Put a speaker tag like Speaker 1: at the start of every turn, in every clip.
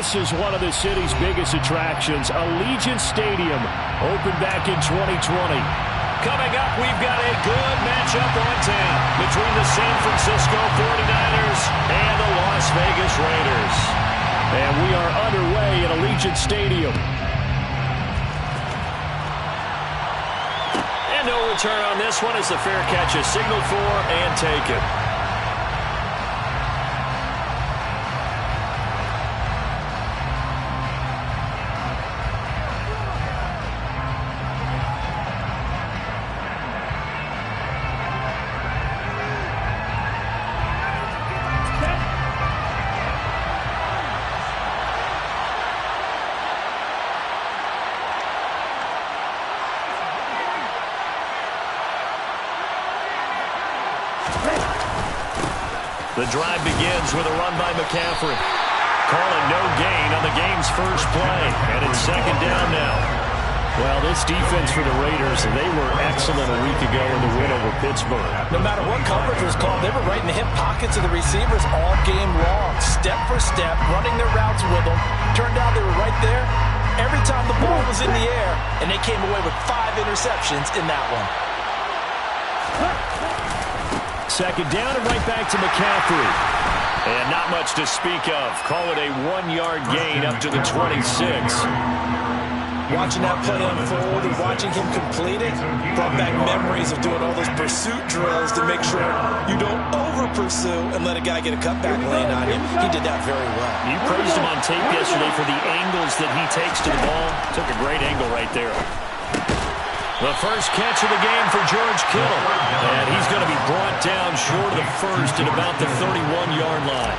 Speaker 1: This is one of the city's biggest attractions. Allegiant Stadium opened back in 2020.
Speaker 2: Coming up, we've got a good matchup on tap between the San Francisco 49ers and the Las Vegas Raiders.
Speaker 1: And we are underway at Allegiant Stadium.
Speaker 2: And no return on this one as the fair catch is signaled for and taken. The drive begins with a run by McCaffrey. Calling no gain on the game's first play. And it's second down now.
Speaker 1: Well, this defense for the Raiders, they were excellent a week ago in the win over Pittsburgh.
Speaker 3: No matter what coverage was called, they were right in the hip pockets of the receivers all game long. Step for step, running their routes with them. Turned out they were right there every time the ball was in the air. And they came away with 5 interceptions in that one.
Speaker 1: Second down and right back to McCaffrey.
Speaker 2: And not much to speak of. Call it a 1-yard gain up to the 26.
Speaker 3: Watching that play unfold and watching him complete it brought back memories of doing all those pursuit drills to make sure you don't over-pursue and let a guy get a cutback lane on you. He did that very well.
Speaker 2: You praised him on tape yesterday for the angles that he takes to the ball. Took a great angle right there. The first catch of the game for George Kittle. And he's going to be brought down short of the first at about the 31-yard line.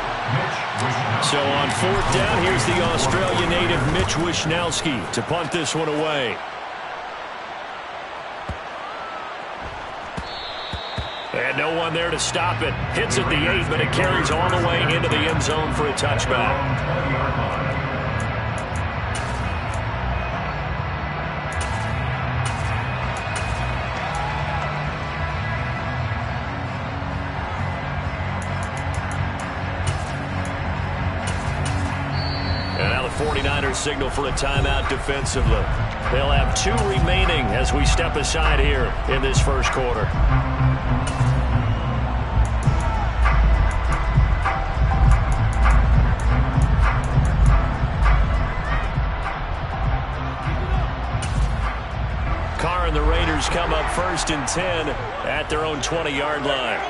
Speaker 2: So on fourth down, here's the Australia native Mitch Wishnowsky to punt this one away. And no one there to stop it. Hits at the 8, but it carries all the way into the end zone for a touchback. And now the 49ers signal for a timeout defensively. They'll have 2 remaining as we step aside here in this first quarter. Carr and the Raiders come up first and 10 at their own 20-yard line.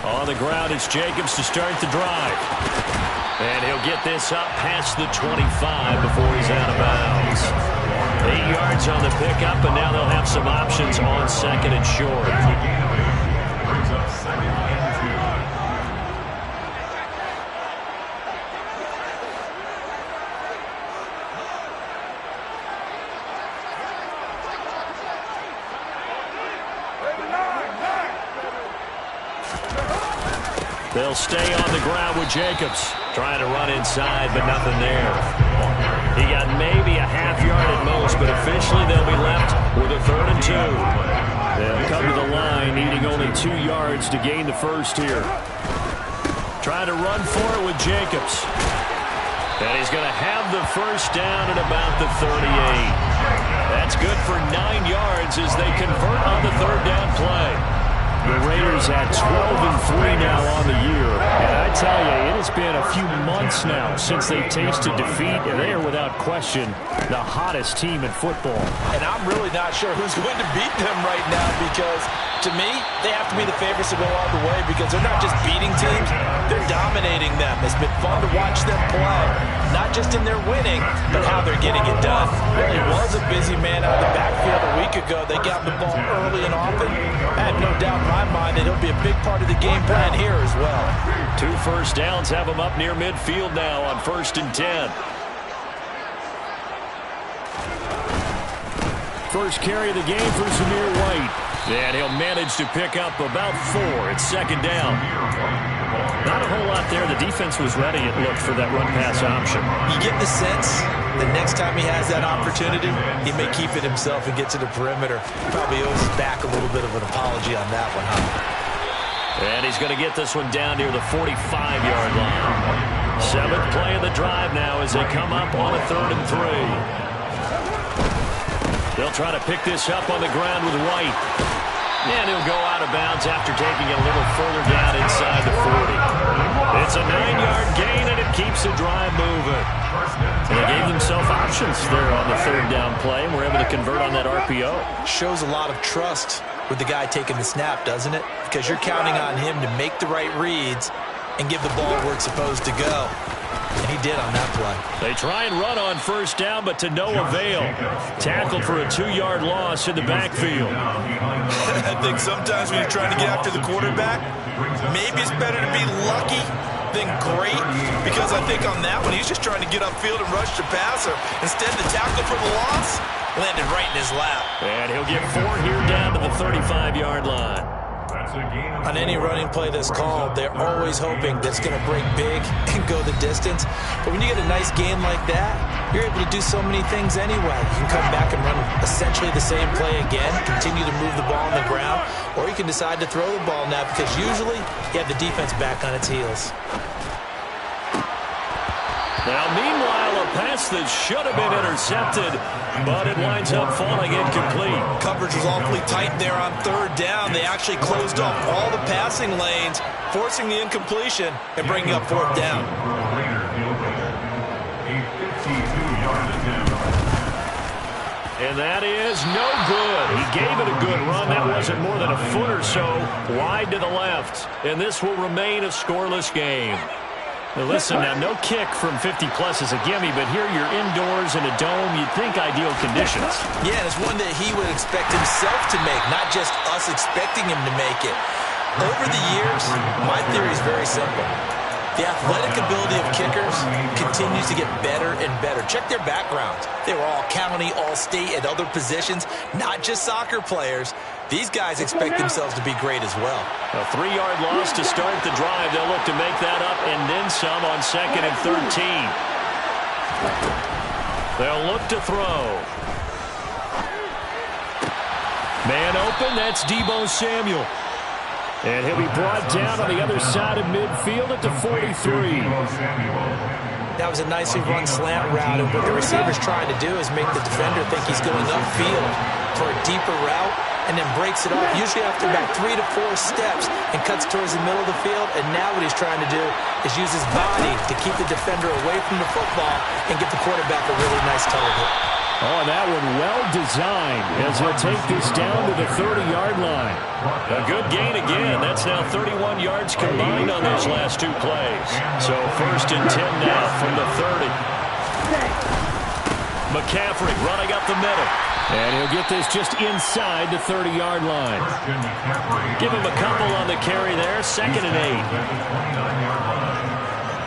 Speaker 2: On the ground, it's Jacobs to start the drive. And he'll get this up past the 25 before he's out of bounds. 8 yards on the pickup, and now they'll have some options on second and short. They'll stay on the ground with Jacobs. Trying to run inside, but nothing there. He got maybe a half yard at most, but officially they'll be left with a 3rd and 2.
Speaker 1: They'll come to the line, needing only 2 yards to gain the first here.
Speaker 2: Trying to run for it with Jacobs. And he's going to have the first down at about the 38. That's good for 9 yards as they convert on the 3rd down play.
Speaker 1: The Raiders at 12-3 now on the year. And I tell you, it has been a few months now since they've tasted defeat, and they are without question the hottest team in football.
Speaker 3: And I'm really not sure who's going to beat them right now because, to me, they have to be the favorites to go all the way because they're not just beating teams, they're dominating them. It's been fun to watch them play, not just in their winning, but how they're getting it done. Really was a busy man out of the backfield a week ago. They got the ball early and often. I have no doubt in my mind that he'll be a big part of the game plan here as well.
Speaker 2: 2 first downs have him up near midfield now on 1st and 10.
Speaker 1: First carry of the game for Zamir White.
Speaker 2: And he'll manage to pick up about 4. It's 2nd down.
Speaker 1: Not a whole lot there. The defense was ready, it looked, for that run-pass option.
Speaker 3: You get the sense that next time he has that opportunity, he may keep it himself and get to the perimeter. Probably owes his back a little bit of an apology on that one, huh?
Speaker 2: And he's going to get this one down near the 45-yard line.
Speaker 1: Seventh play of the drive now as they come up on a 3rd and 3. They'll try to pick this up on the ground with White. And he'll go out of bounds after taking it a little further down inside the 40. It's a 9-yard gain, and it keeps the drive moving. And they gave themselves options there on the 3rd down play, and were able to convert on that RPO.
Speaker 3: Shows a lot of trust with the guy taking the snap, doesn't it? Because you're counting on him to make the right reads and give the ball where it's supposed to go. And he did on that play.
Speaker 1: They try and run on 1st down, but to no avail. Tackled for a 2-yard loss in the backfield.
Speaker 3: I think sometimes when you're trying to get after the quarterback, maybe it's better to be lucky than great, because I think on that one, he's just trying to get upfield and rush the passer. Instead, the tackle for the loss landed right in his lap.
Speaker 1: And he'll get 4 here down to the 35-yard line.
Speaker 3: On any running play that's called, they're always hoping that it's going to break big and go the distance. But when you get a nice game like that, you're able to do so many things anyway. You can come back and run essentially the same play again, continue to move the ball on the ground, or you can decide to throw the ball now because usually you have the defense back on its heels.
Speaker 1: Now, meanwhile, a pass that should have been intercepted, but it winds up falling incomplete.
Speaker 3: Coverage was awfully tight there on 3rd down. They actually closed off all the passing lanes, forcing the incompletion and bringing up 4th down.
Speaker 1: And that is no good. He gave it a good run. That wasn't more than a foot or so wide to the left. And this will remain a scoreless game. Now listen, now no kick from 50-plus is a gimme, but here you're indoors in a dome. You'd think ideal conditions.
Speaker 3: Yeah, and it's one that he would expect himself to make, not just us expecting him to make it. Over the years, my theory is very simple. The athletic ability of kickers continues to get better and better. Check their backgrounds. They were all county, all state, at other positions, not just soccer players. These guys expect themselves to be great as well.
Speaker 1: A 3-yard loss to start the drive. They'll look to make that up and then some on 2nd and 13. They'll look to throw. Man open, that's Deebo Samuel. And he'll be brought down on the other side of midfield at the 43.
Speaker 3: That was a nicely run slant route, and what the receiver's trying to do is make the defender think he's going upfield for a deeper route, and then breaks it off, usually after about 3 to 4 steps, and cuts towards the middle of the field. And now what he's trying to do is use his body to keep the defender away from the football and get the quarterback a really nice target.
Speaker 1: Oh, that one well designed as he'll take this down to the 30-yard line. A good gain again. That's now 31 yards combined on those last 2 plays. So 1st and 10 now from the 30. McCaffrey running up the middle. And he'll get this just inside the 30-yard line. Give him a couple on the carry there. 2nd and 8.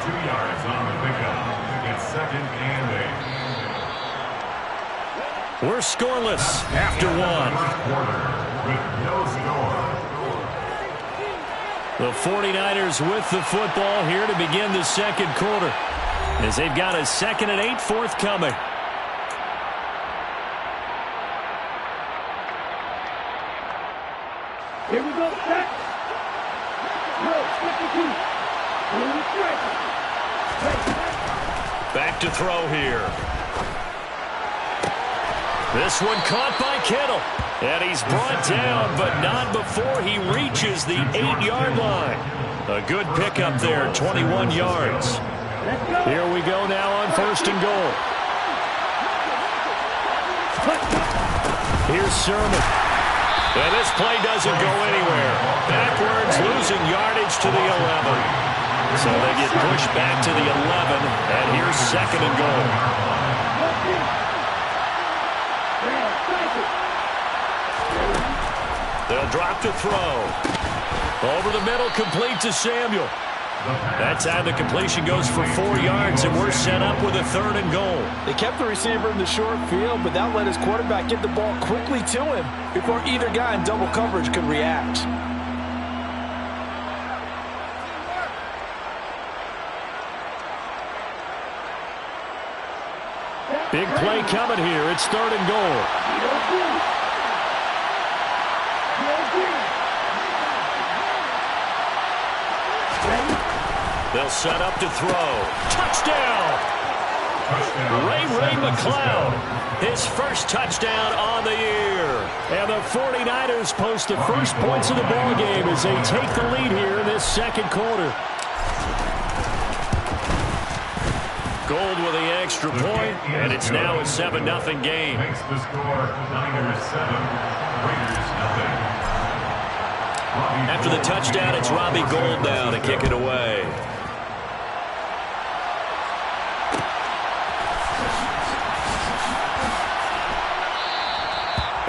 Speaker 4: 2 yards on the pickup. It's 2nd and 8.
Speaker 1: We're scoreless after 1. The 49ers with the football here to begin the 2nd quarter, as they've got a 2nd and 8 forthcoming.
Speaker 5: Here we go, set.
Speaker 1: Back to throw here. This one caught by Kittle. And he's brought down, but not before he reaches the 8-yard line. A good pickup there, 21 yards. Here we go now on 1st and goal. Here's Sermon. And this play doesn't go anywhere. Backwards, losing yardage to the 11. So they get pushed back to the 11, and here's 2nd and goal. They'll drop to throw. Over the middle, complete to Samuel. That time the completion goes for 4 yards, and we're set up with a 3rd and goal.
Speaker 6: They kept the receiver in the short field, but that let his quarterback get the ball quickly to him before either guy in double coverage could react.
Speaker 1: Big play coming here. It's 3rd and goal.
Speaker 2: They'll set up to throw. Touchdown! Ray McCloud, his first touchdown on the year.
Speaker 1: And the 49ers post the first points of the ball game as they take the lead here in this second quarter.
Speaker 2: Gold with the extra point, and it's now a 7-0 game.
Speaker 4: Makes the score Niners 7, Raiders 0.
Speaker 2: After the touchdown, it's Robbie Gould now to kick it away.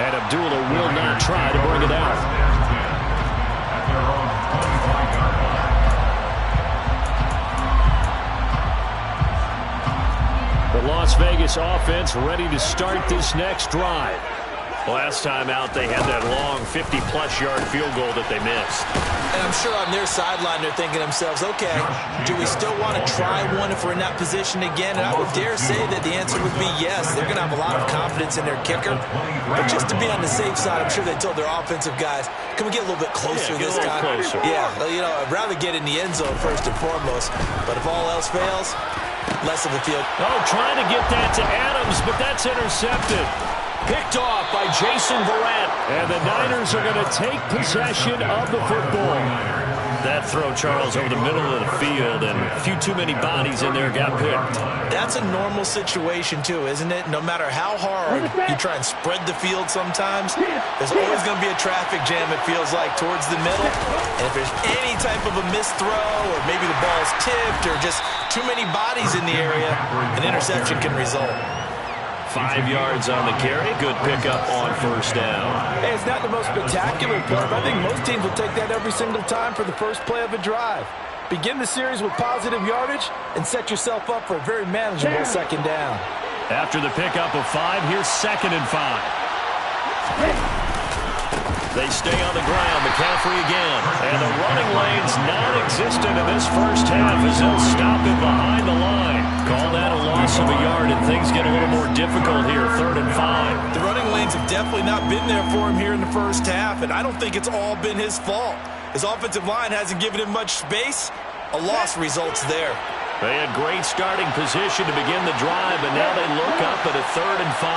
Speaker 1: And Abdullah will not try to bring it out.
Speaker 4: At their own 25-yard line.
Speaker 1: The Las Vegas offense ready to start this next drive.
Speaker 2: Last time out, they had that long 50-plus yard field goal that they missed.
Speaker 3: And I'm sure on their sideline, they're thinking to themselves, okay, do we still want to try one if we're in that position again? And I would dare say that the answer would be yes. They're going to have a lot of confidence in their kicker. But just to be on the safe side, I'm sure they told their offensive guys, can we get a little bit closer this time?
Speaker 2: Closer.
Speaker 3: Yeah, you know, I'd rather get in the end zone first and foremost. But if all else fails, less of a field.
Speaker 1: Oh, trying to get that to Adams, but that's intercepted.
Speaker 2: Picked off by Jason Verrett.
Speaker 1: And the Niners are going to take possession of the football.
Speaker 2: That throw, Charles, over the middle of the field, and a few too many bodies in there got picked.
Speaker 3: That's a normal situation, too, isn't it? No matter how hard you try and spread the field sometimes, there's always going to be a traffic jam, it feels like, towards the middle. And if there's any type of a missed throw, or maybe the ball's tipped, or just too many bodies in the area, an interception can result.
Speaker 2: 5 yards on the carry. Good pickup on first down.
Speaker 6: Hey, it's not the most spectacular play, but I think most teams will take that every single time for the first play of a drive. Begin the series with positive yardage and set yourself up for a very manageable second down.
Speaker 1: After the pickup of 5, here's 2nd and 5.
Speaker 2: They stay on the ground. McCaffrey again. And the running lane's non-existent in this first half as they'll stop him behind the line. Call that a loss of a yard, and things get a little more difficult here, 3rd and 5.
Speaker 3: The running lanes have definitely not been there for him here in the first half, and I don't think it's all been his fault. His offensive line hasn't given him much space. A loss results there.
Speaker 2: They had great starting position to begin the drive, and now they look up at a 3rd and 5.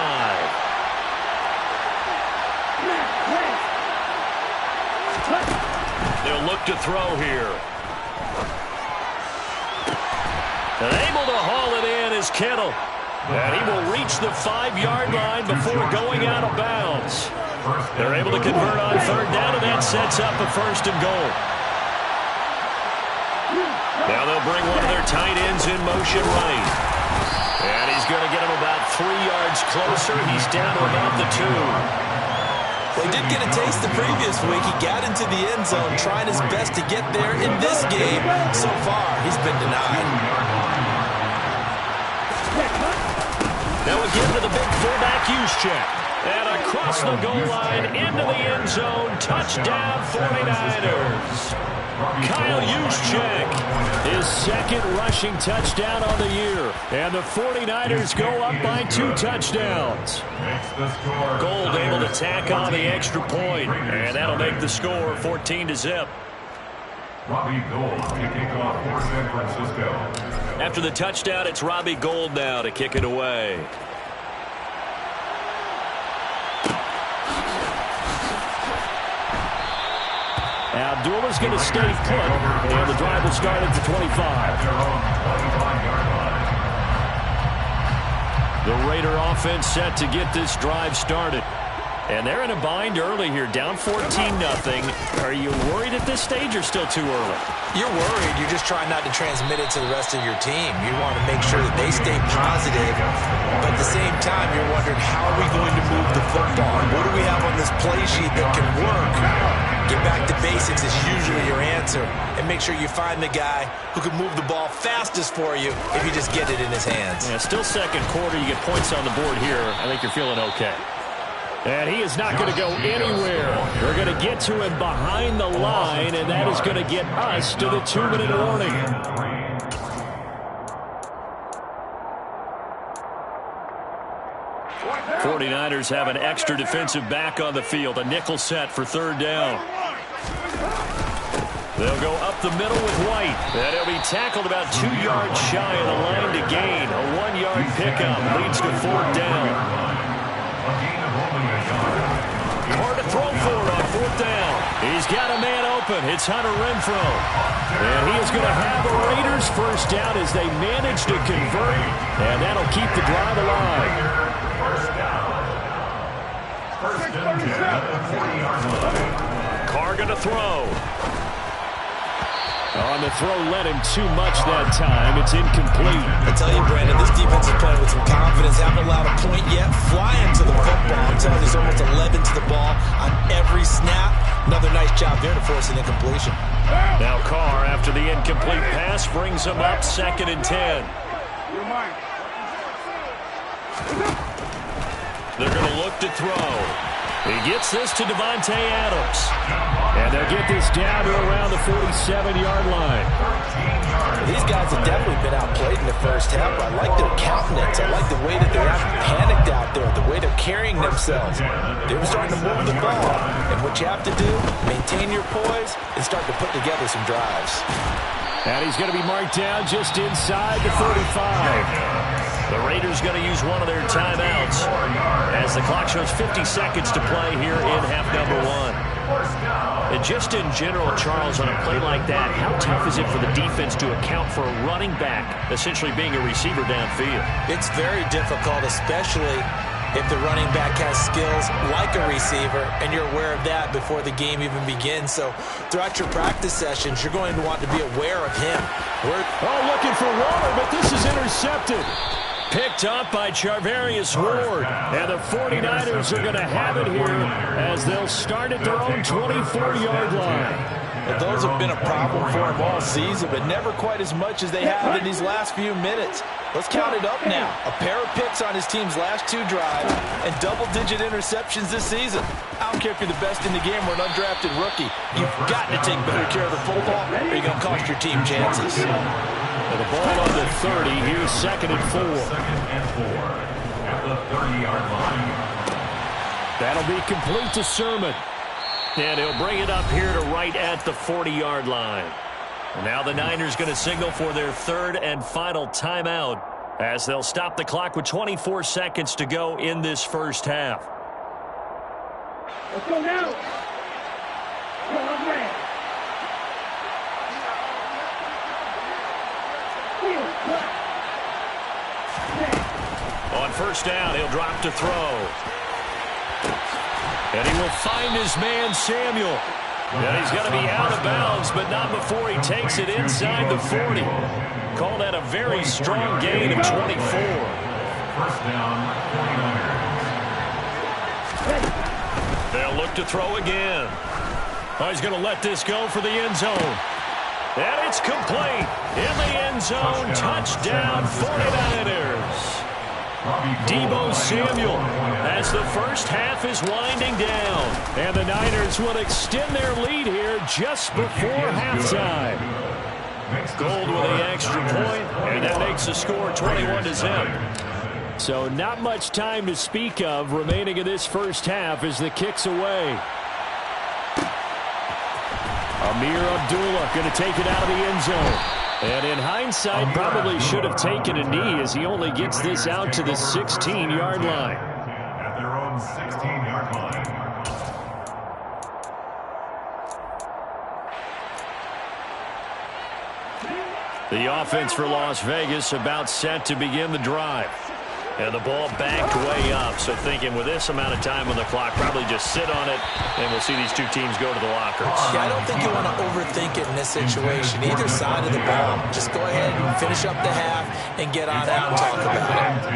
Speaker 2: They'll look to throw here. And able to haul it in is Kittle. And he will reach the 5-yard line before going out of bounds. They're able to convert on 3rd down, and that sets up a 1st and goal. Now they'll bring one of their tight ends in motion right. And he's going to get him about 3 yards closer. He's down to about the 2.
Speaker 3: Well, he did get a taste the previous week. He got into the end zone, trying his best to get there in this game. So far, he's been denied.
Speaker 2: Now again to the big fullback use check. And across the goal line, into the end zone, touchdown 49ers. Kyle Juszczyk,
Speaker 1: his 2nd rushing touchdown on the year. And the 49ers go up by 2 touchdowns.
Speaker 2: Gold able to tack on the extra point, and that'll make the score 14-0.
Speaker 4: Robbie Gould kicking off for San Francisco.
Speaker 2: After the touchdown, it's Robbie Gould now to kick it away.
Speaker 1: Abdullah's going to stay put, and the drive will start at the 25. The Raider offense set to get this drive started. And they're in a bind early here, down 14-0. Are you worried at this stage or still too early?
Speaker 3: You're worried. You're just trying not to transmit it to the rest of your team. You want to make sure that they stay positive, but at the same time, you're wondering, how are we going to move the football? What do we have on this play sheet that can work? Get back to basics is usually your answer, and make sure you find the guy who can move the ball fastest for you if you just get it in his hands.
Speaker 1: Yeah, still second quarter. You get points on the board here. I think you're feeling okay. And he is not going to go anywhere. They're going to get to him behind the line, and that is going to get us to the 2-minute warning. 49ers have an extra defensive back on the field, a nickel set for 3rd down.
Speaker 2: They'll go up the middle with White. And he'll be tackled about 2 yards shy of the line to gain. A 1-yard pickup leads to 4th down. Hard to throw for it on 4th down. He's got a man open. It's Hunter Renfrow. And he is going to have the Raiders first down as they manage to convert. And that'll keep the drive alive.
Speaker 4: First down at the 40-yard line.
Speaker 2: Carr going to throw. On the throw, led him too much that time. It's incomplete.
Speaker 6: I tell you, Brandon, this defense is playing with some confidence. Haven't allowed a point yet. Flying to the football. I'm telling you, there's almost 11 to the ball on every snap. Another nice job there to force an incompletion.
Speaker 2: Now Carr, after the incomplete pass, brings him up 2nd and 10. They're going to look to throw. He gets this to Devontae Adams.
Speaker 1: And they'll get this down to around the 47-yard line.
Speaker 6: These guys have definitely been outplayed in the first half. I like their countenance. I like the way that they haven't panicked out there, the way they're carrying themselves. They were starting to move the ball. And what you have to do, maintain your poise and start to put together some drives.
Speaker 1: And he's going to be marked down just inside the 35.
Speaker 2: The Raiders going to use one of their timeouts as the clock shows 50 seconds to play here in half number 1. And just in general, Charles, on a play like that, how tough is it for the defense to account for a running back essentially being a receiver downfield?
Speaker 6: It's very difficult, especially if the running back has skills like a receiver, and you're aware of that before the game even begins. So throughout your practice sessions, you're going to want to be aware of him.
Speaker 1: Looking for Waller, but this is intercepted.
Speaker 2: Picked up by Charvarius Ward.
Speaker 1: And the 49ers are going to have it here as they'll start at their own 24-yard line.
Speaker 6: Well, those have been a problem for him all season, but never quite as much as they have in these last few minutes. Let's count it up now. A pair of picks on his team's last 2 drives and double-digit interceptions this season. I don't care if you're the best in the game or an undrafted rookie. You've got to take better care of the football or you're going to cost your team chances.
Speaker 1: And the ball on the 30. Here's 2nd and 4.
Speaker 4: 2nd and 4 at the 30-yard line.
Speaker 1: That'll be complete to Sermon.
Speaker 2: And he'll bring it up here to right at the 40-yard line. Now the Niners going to signal for their 3rd and final timeout as they'll stop the clock with 24 seconds to go in this first half.
Speaker 5: Let's go now.
Speaker 2: On first down, he'll drop to throw. And he will find his man, Samuel. And he's going to be out of bounds, but not before he takes it inside the 40. Call that a very strong gain of 24.
Speaker 4: First down, 49ers.
Speaker 2: They'll look to throw again. Oh, he's going to let this go for the end zone. And it's complete. In the end zone, touchdown 49ers. Deebo Samuel as the first half is winding down.
Speaker 1: And the Niners will extend their lead here just before halftime.
Speaker 2: Gold with the extra point, and that makes the score 21-0.
Speaker 1: So not much time to speak of remaining in this first half as the kick's away. Amir Abdullah going to take it out of the end zone. And in hindsight, probably should have taken a knee as he only gets this out to the 16-yard line.
Speaker 4: At their own 16-yard line.
Speaker 2: The offense for Las Vegas about set to begin the drive. And the ball backed way up. So thinking with this amount of time on the clock, probably just sit on it, and we'll see these two teams go to the lockers.
Speaker 6: Yeah, I don't think you want to overthink it in this situation. Either side of the ball. Just go ahead and finish up the half and get on out and talk about
Speaker 2: it.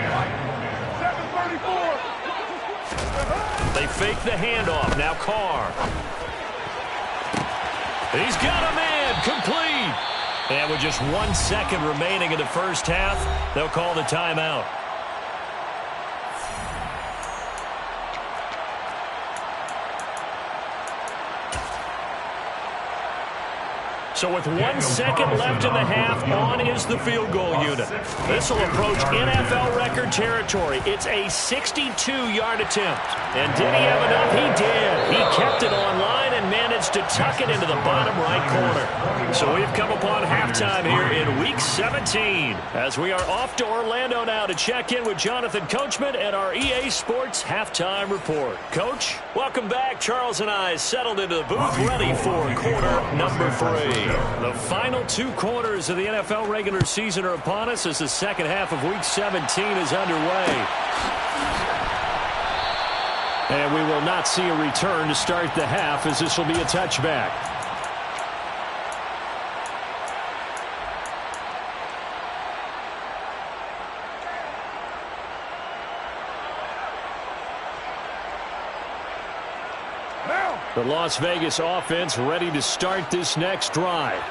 Speaker 2: They fake the handoff. Now Carr. He's got a man. Complete. And with just 1 second remaining in the first half, they'll call the timeout.
Speaker 1: So with 1 second left in the half, on is the field goal unit. This will approach NFL record territory. It's a 62-yard attempt. And did he have enough? He did. He kept it on line and managed to tuck it into the bottom right corner. So we've come upon halftime here in Week 17 as we are off to Orlando now to check in with Jonathan Coachman and our EA Sports Halftime Report. Coach, welcome back. Charles and I settled into the booth ready for quarter number 3. The final 2 quarters of the NFL regular season are upon us as the second half of Week 17 is underway. And we will not see a return to start the half as this will be a touchback. The Las Vegas offense ready to start this next drive.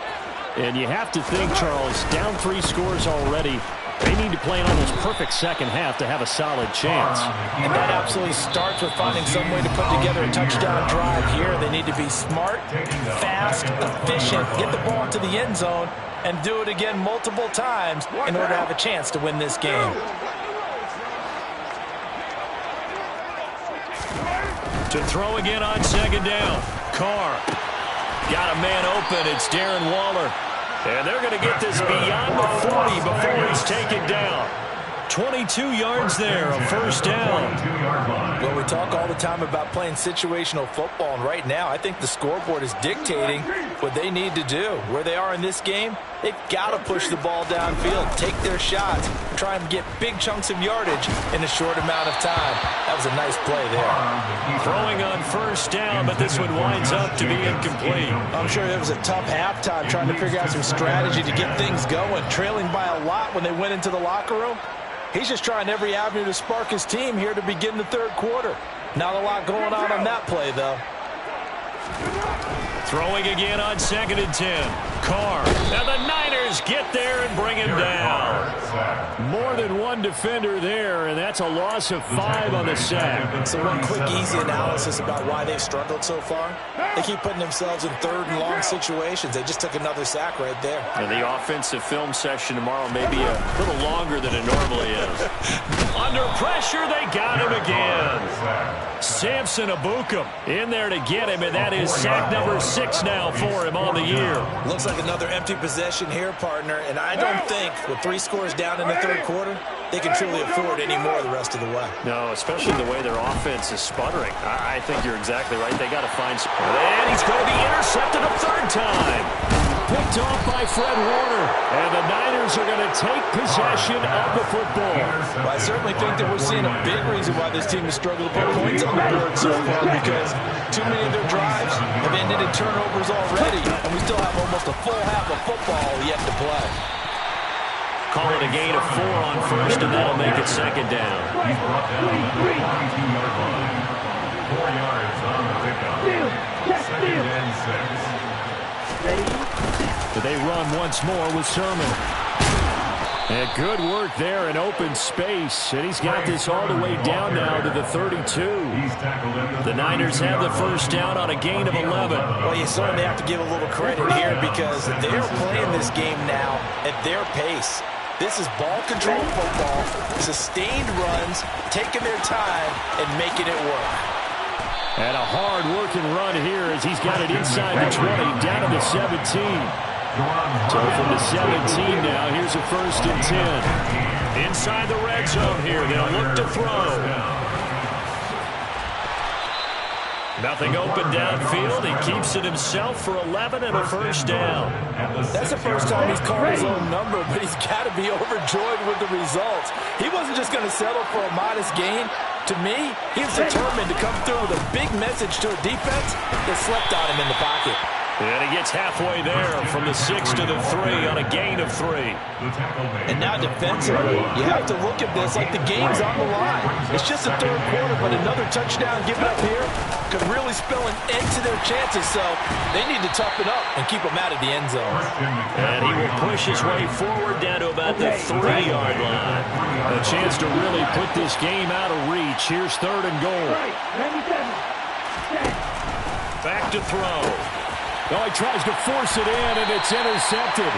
Speaker 1: And you have to think, Charles, down 3 scores already. They need to play an almost perfect second half to have a solid chance.
Speaker 6: And that absolutely starts with finding some way to put together a touchdown drive here. They need to be smart, fast, efficient, get the ball into the end zone, and do it again multiple times in order to have a chance to win this game.
Speaker 1: To throw again on second down. Carr got a man open. It's Darren Waller. And they're going to get this beyond the 40 before he's taken down. 22 yards there, a first down.
Speaker 6: Well, we talk all the time about playing situational football, and right now I think the scoreboard is dictating what they need to do. Where they are in this game, they've got to push the ball downfield, take their shots, try and get big chunks of yardage in a short amount of time. That was a nice play there.
Speaker 1: Throwing on first down, but this one winds up to be incomplete.
Speaker 6: I'm sure it was a tough halftime trying to figure out some strategy to get things going, trailing by a lot when they went into the locker room. He's just trying every avenue to spark his team here to begin the third quarter. Not a lot going on that play, though.
Speaker 1: Throwing again on 2nd and 10. Carr. And the Niners get there and bring him down. More than one defender there, and that's a loss of 5 on the sack.
Speaker 6: So one quick, easy analysis about why they've struggled so far. They keep putting themselves in third and long situations. They just took another sack right there.
Speaker 1: And the offensive film session tomorrow may be a little longer than it normally is. Under pressure, they got him again. Samson Abukum in there to get him, and that is sack number 6 now for him on the year.
Speaker 6: Looks like another empty possession here, partner, and I don't think with 3 scores down in the third quarter, they can truly afford any more the rest of the way.
Speaker 1: No, especially the way their offense is sputtering. I think you're exactly right. They got to find some. And he's going to be intercepted a 3rd time. Picked off by Fred Warner. And the Niners are going to take possession of the football.
Speaker 6: Well, I certainly think that we're seeing a big reason why this team has struggled to put points on the board so far, because too many of their drives have ended in turnovers already, and we still have almost a full half of football yet to play.
Speaker 1: Call it a gain of 4 on first, and that'll make it 2nd down.
Speaker 4: 4 yards on the pickup. 2nd and 6.
Speaker 1: They run once more with Sermon. And good work there in open space. And he's got this all the way down now to the 32. The Niners have the first down on a gain of 11.
Speaker 6: Well, you certainly have to give a little credit here because they're playing this game now at their pace. This is ball control football, sustained runs, taking their time, and making it work.
Speaker 1: And a hard-working run here as he's got it inside the 20, down to the 17. So from the 17 now, here's a 1st and 10. Inside the red zone here, they'll look to throw. Nothing open downfield. He keeps it himself for 11 and a first down.
Speaker 6: That's the first time he's called his own number, but he's got to be overjoyed with the results. He wasn't just going to settle for a modest gain. To me, he was determined to come through with a big message to a defense that slept on him in the pocket.
Speaker 1: And he gets halfway there from the 6 to the 3 on a gain of 3.
Speaker 6: And now defensively, you have to look at this like the game's on the line. It's just the third quarter, but another touchdown given up here could really spell an end to their chances. So they need to toughen up and keep them out of the end zone.
Speaker 1: And he will push his way forward down to about the 3-yard line. A chance to really put this game out of reach. Here's 3rd and goal. Back to throw. Oh, he tries to force it in, and it's intercepted.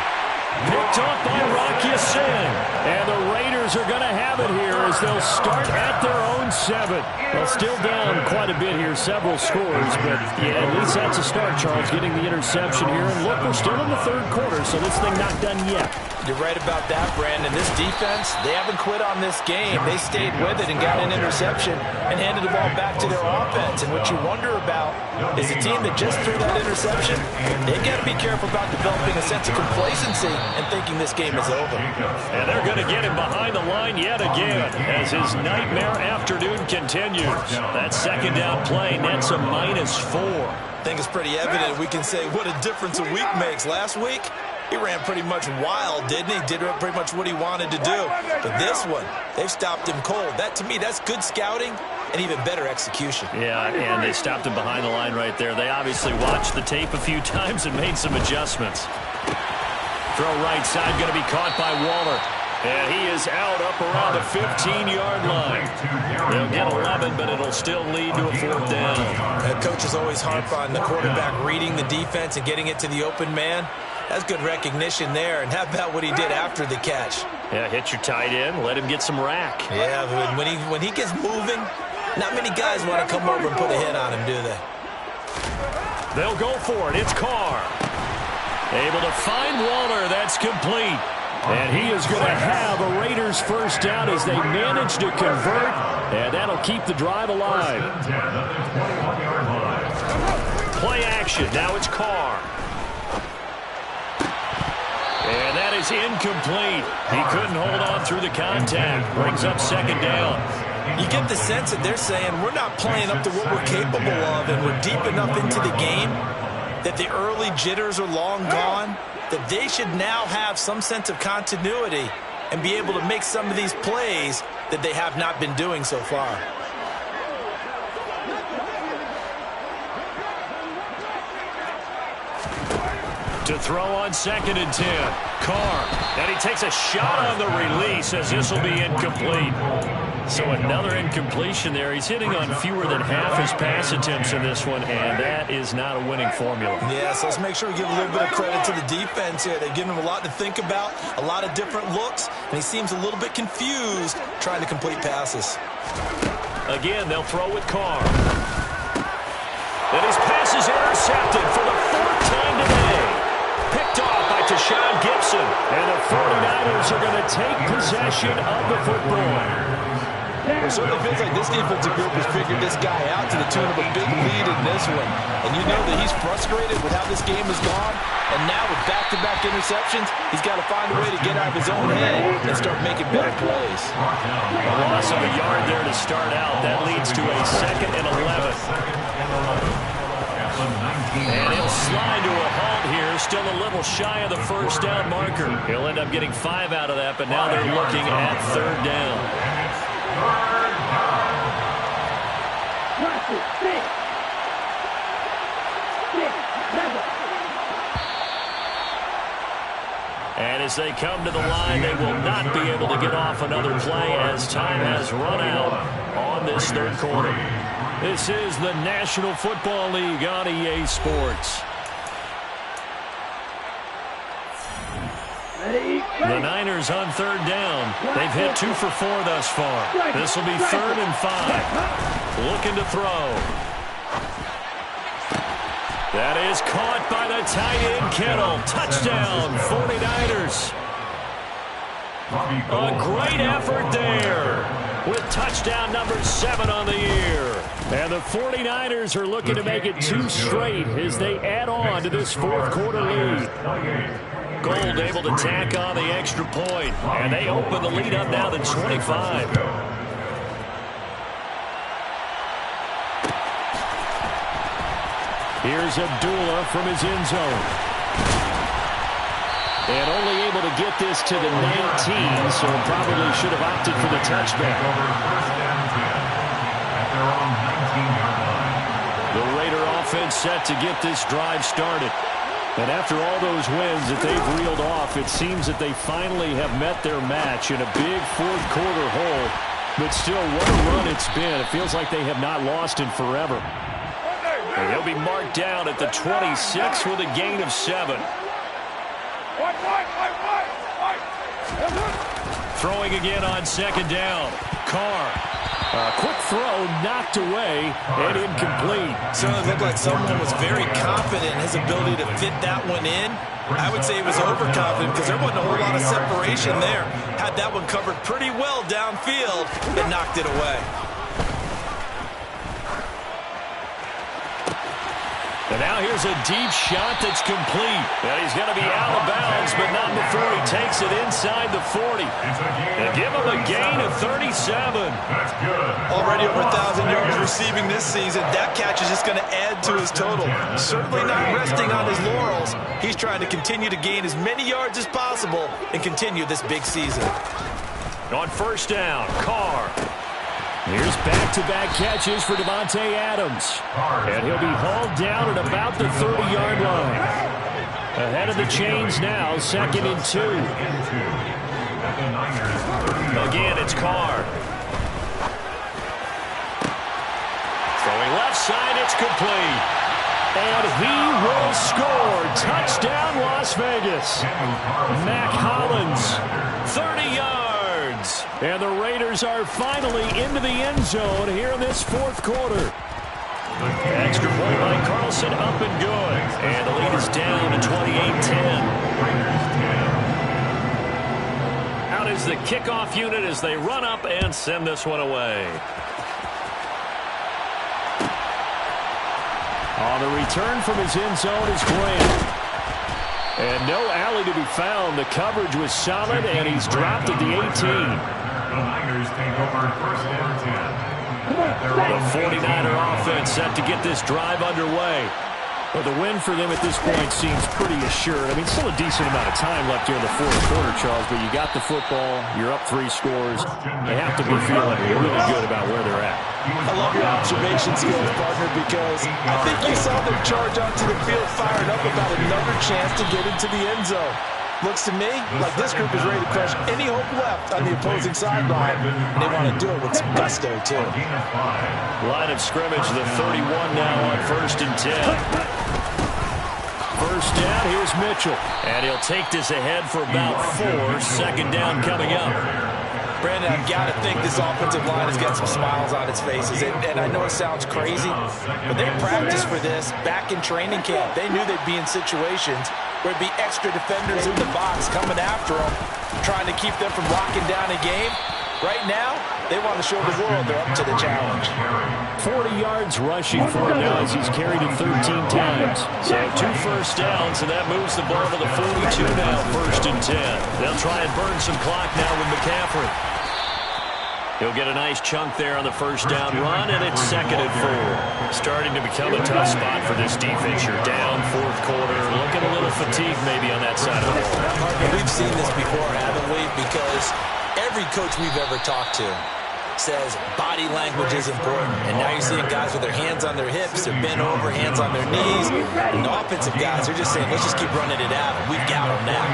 Speaker 1: Picked off by Rocky Sin. And the Raiders are going to have it here as they'll start at their own 7. They'll still down quite a bit here, several scores. But, yeah, at least that's a start, Charles, getting the interception here. And look, we're still in the third quarter, so this thing not done yet.
Speaker 6: You're right about that, Brandon. This defense, they haven't quit on this game. They stayed with it and got an interception and handed the ball back to their offense. And what you wonder about is a team that just threw that interception, they've got to be careful about developing a sense of complacency and thinking this game is over.
Speaker 1: And they're going to get him behind the line yet again as his nightmare afternoon continues. That second down play nets a -4.
Speaker 6: I think it's pretty evident. We can say what a difference a week makes. Last week, he ran pretty much wild, didn't he? Did pretty much what he wanted to do. But this one, they've stopped him cold. That, to me, that's good scouting and even better execution.
Speaker 1: Yeah, and they stopped him behind the line right there. They obviously watched the tape a few times and made some adjustments. Throw right side, going to be caught by Waller. And he is out up around the 15-yard line. They'll get 11, but it'll still lead to a 4th down.
Speaker 6: Coaches always harp on the quarterback reading the defense and getting it to the open man. That's good recognition there. And how about what he did after the catch?
Speaker 1: Yeah, hit your tight end, let him get some rack.
Speaker 6: Yeah, but when he gets moving, not many guys want to come over and put a hit on him, do they?
Speaker 1: They'll go for it. It's Carr. Able to find Waller. That's complete. And he is going to have a Raiders first down as they manage to convert. And that'll keep the drive alive. Play action. Now it's Carr. And that is incomplete. He couldn't hold on through the contact. Brings up second down.
Speaker 6: You get the sense that they're saying we're not playing up to what we're capable of, and we're deep enough into the game that the early jitters are long gone, that they should now have some sense of continuity and be able to make some of these plays that they have not been doing so far.
Speaker 1: To throw on 2nd and 10. Carr. And he takes a shot on the release as this will be incomplete. So another incompletion there. He's hitting on fewer than half his pass attempts in this one, and that is not a winning formula.
Speaker 6: Yeah, so let's make sure we give a little bit of credit to the defense here. They've given him a lot to think about, a lot of different looks, and he seems a little bit confused trying to complete passes.
Speaker 1: Again, they'll throw with Carr. And his pass is intercepted for the 4th time today. Picked off by Tashawn Gibson. And the 49ers are going to take possession of the football.
Speaker 6: It certainly feels like this defensive group has figured this guy out to the tune of a big lead in this one. And you know that he's frustrated with how this game has gone. And now with back-to-back interceptions, he's got to find a way to get out of his own head and start making better plays.
Speaker 1: A loss of a yard there to start out. That leads to a 2nd and 11. And he'll slide to a halt here, still a little shy of the first down marker. He'll end up getting 5 out of that, but now they're looking at 3rd down. And as they come to the line, they will not be able to get off another play as time has run out on this 3rd quarter. This is the National Football League on EA Sports. The Niners on 3rd down. They've hit 2 for 4 thus far. This will be 3rd and 5. Looking to throw. That is caught by the tight end Kittle. Touchdown, 49ers. A great effort there with touchdown number 7 on the year. And the 49ers are looking to make it 2 straight as they add on to this 4th quarter lead. Gold able to tack on the extra point, and they open the lead up now to 25. Here's Abdullah from his end zone. And only able to get this to the 19, so probably should have opted for the touchback. The Raider offense set to get this drive started. And after all those wins that they've reeled off, it seems that they finally have met their match in a big 4th quarter hole. But still, what a run it's been. It feels like they have not lost in forever.
Speaker 2: And he'll be marked down at the 26 with a gain of 7. Throwing again on second down. Carr.
Speaker 1: Quick throw, knocked away, and incomplete.
Speaker 3: Certainly looked like someone was very confident in his ability to fit that one in. I would say he was overconfident because there wasn't a whole lot of separation there. Had that one covered pretty well downfield, but knocked it away.
Speaker 2: And now here's a deep shot that's complete. And he's going to be out of bounds, but not before he takes it inside the 40. And give him a gain of 37.
Speaker 3: Already over 1,000 yards receiving this season. That catch is just going to add to his total. Certainly not resting on his laurels. He's trying to continue to gain as many yards as possible and continue this big season.
Speaker 2: On first down, Carr.
Speaker 1: Here's back-to-back catches for Davante Adams. And he'll be hauled down at about the 30-yard line. Ahead of the chains now, 2nd and 2.
Speaker 2: Again, it's Carr. Throwing left side, it's complete.
Speaker 1: And he will score. Touchdown, Las Vegas. Mac Hollins,
Speaker 2: 30 yards.
Speaker 1: And the Raiders are finally into the end zone here in this 4th quarter.
Speaker 2: Extra point by Carlson, up and good. And the lead is down to 28-10. Out is the kickoff unit as they run up and send this one away.
Speaker 1: On the return from his end zone is Grant. And no alley to be found. The coverage was solid, and he's dropped at the 18.
Speaker 4: The Niners take over 1st and 10.
Speaker 2: The 49er offense set to get this drive underway.
Speaker 1: Well, the win for them at this point seems pretty assured. I mean, still a decent amount of time left here in the 4th quarter, Charles, but you got the football, you're up 3 scores. They have to be feeling really good about where they're at.
Speaker 3: I love your observation skills, partner, because I think you saw them charge onto the field fired up about another chance to get into the end zone. Looks to me like this group is ready to crush any hope left on the opposing sideline, and they want to do it with some gusto, too.
Speaker 2: Line of scrimmage, the 31 now on 1st and 10.
Speaker 1: First down, here's Mitchell.
Speaker 2: And he'll take this ahead for about 4. 2nd down coming up.
Speaker 3: Brandon, I've got to think this offensive line has got some smiles on its faces. And I know it sounds crazy, but they practiced for this back in training camp. They knew they'd be in situations where it'd be extra defenders in the box coming after them, trying to keep them from locking down a game. Right now, they want to show the world they're up to the challenge.
Speaker 1: 40 yards rushing for him now as he's carried it 13 times.
Speaker 2: So 2 first downs, and that moves the ball to the 42 now, 1st and 10. They'll try and burn some clock now with McCaffrey. He'll get a nice chunk there on the first down run, and it's 2nd and 4. Starting to become a tough spot for this defense. You're down 4th quarter, looking a little fatigued maybe on that side of the ball.
Speaker 3: We've seen this before, haven't we? Because every coach we've ever talked to says body language is important. And now you're seeing guys with their hands on their hips, they're bent over, hands on their knees. And the offensive guys are just saying, let's just keep running it out. We've got them now.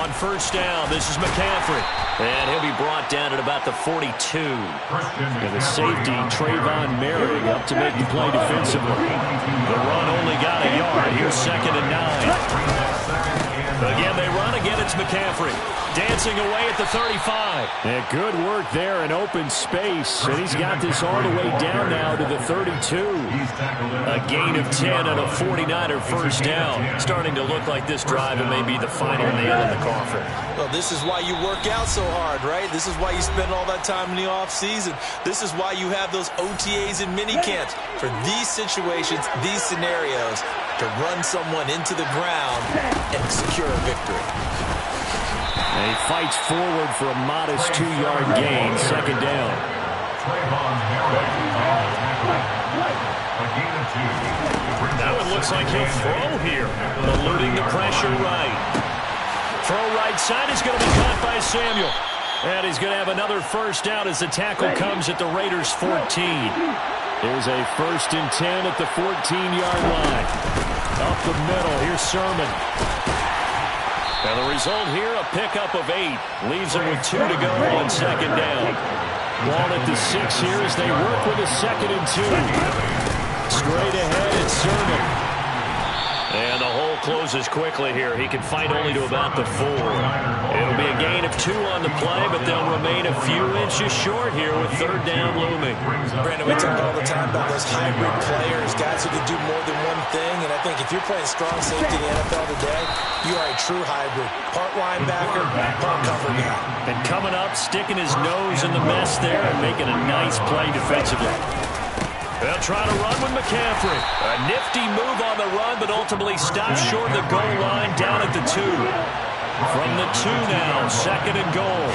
Speaker 2: On first down, this is McCaffrey. And he'll be brought down at about the 42.
Speaker 1: And the safety, Trayvon Merrick, up to make the play defensively.
Speaker 2: The run only got a yard. Here's 2nd and 9. Again, they run. Again, it's McCaffrey. Dancing away at the 35.
Speaker 1: And good work there in open space. And he's got this all the way down now to the 32.
Speaker 2: A gain of 10 and a 49er first down. Starting to look like this drive may be the final nail in the coffin.
Speaker 3: Well, this is why you work out so hard, right? This is why you spend all that time in the offseason. This is why you have those OTAs and mini camps. For these situations, these scenarios, to run someone into the ground and secure a victory.
Speaker 1: And he fights forward for a modest 2-yard gain, 2nd down.
Speaker 2: That one looks like he'll throw here. Eluding the pressure right. Throw right side is going to be caught by Samuel. And he's going to have another first down as the tackle comes at the Raiders' 14.
Speaker 1: There's a 1st and 10 at the 14-yard line. Up the middle, here's Sermon.
Speaker 2: And the result here, a pickup of 8. Leaves him with 2 to go on 2nd down.
Speaker 1: Ball at the 6 here as they work with a 2nd and 2. Straight ahead, it's Sermon.
Speaker 2: And the hole closes quickly here. He can fight only to about the 4. It'll be a gain of 2 on the play, but they'll remain a few inches short here with 3rd down looming.
Speaker 3: Brandon, we talk all the time about those hybrid players, guys who can do more than one thing. And I think if you're playing strong safety in the NFL today, you are a true hybrid. Part linebacker, part cover guy.
Speaker 1: And coming up, sticking his nose in the mess there and making a nice play defensively.
Speaker 2: They'll try to run with McCaffrey. A nifty move on the run, but ultimately stops short of the goal line down at the 2. From the 2 now, 2nd and goal.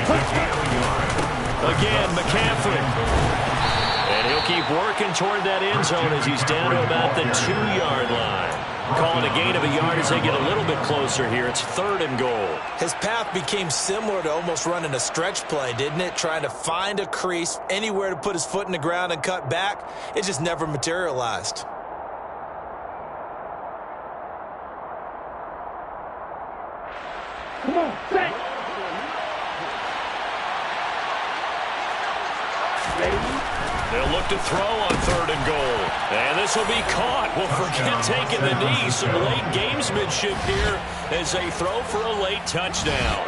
Speaker 2: Again, McCaffrey. And he'll keep working toward that end zone as he's down to about the 2-yard line. Calling a gain of a yard as they get a little bit closer here. It's 3rd and goal.
Speaker 3: His path became similar to almost running a stretch play, didn't it? Trying to find a crease, anywhere to put his foot in the ground and cut back. It just never materialized.
Speaker 5: Come on, set.
Speaker 2: They'll look to throw on 3rd and goal. And this will be caught. Well, forget taking the knee. Some late gamesmanship here as they throw for a late touchdown.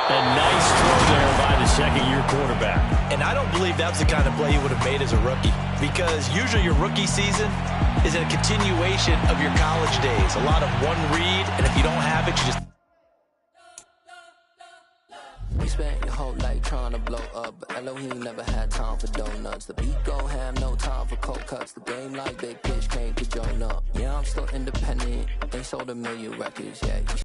Speaker 1: A nice throw there by the 2nd-year quarterback.
Speaker 3: And I don't believe that's the kind of play he would have made as a rookie, because usually your rookie season is a continuation of your college days. A lot of one read, and if you don't have it, you just...
Speaker 7: We spent your whole life trying to blow up, but Elohim never had time for donuts. The beat gon' have no time for cold cuts. The game like big pitch came to join up. Yeah, I'm still independent. Ain't sold a million records yet.